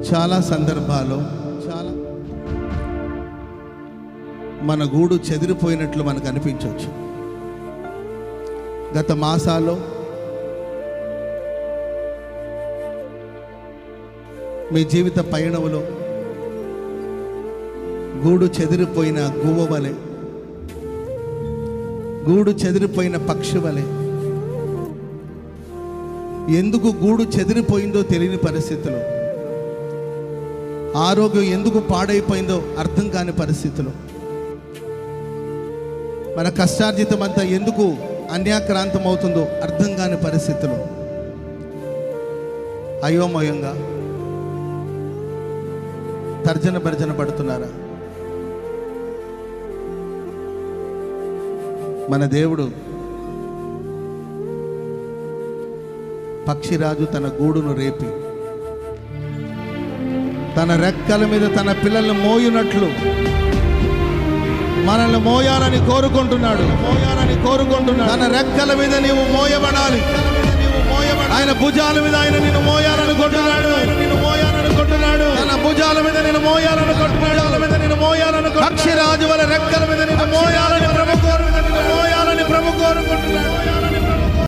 చాలా సందర్భాల్లో మన గూడు చెదిరిపోయినట్లు మనకు అనిపించవచ్చు. గత మాసాల్లో మీ జీవిత పయనంలో గూడు చెదిరిపోయిన గువ్వ వలె, గూడు చెదిరిపోయిన పక్షి వలె, ఎందుకు గూడు చెదిరిపోయిందో తెలియని పరిస్థితులు, ఆరోగ్యం ఎందుకు పాడైపోయిందో అర్థం కాని పరిస్థితులు, మన కష్టార్జితం అంతా ఎందుకు అన్యాక్రాంతం అవుతుందో అర్థం కాని పరిస్థితులు, అయోమయంగా తర్జన భర్జన పడుతున్నారా? మన దేవుడు పక్షిరాజు తన గూడును రేపి తన రెక్కల మీద తన పిల్లల్ని మోయునట్లు మనల్ని మోయాలని కోరుకుంటున్నాడు. తన రెక్కల మీద నీవు మోయబడాలి. ఆయన భుజాల మీద ఆయన నిన్ను మోయాలనుకుంటున్నాడు. తన భుజాల మీద నిన్ను మోయాలనుకుంటున్నాడు. పక్షిరాజు వల్ల రెక్కల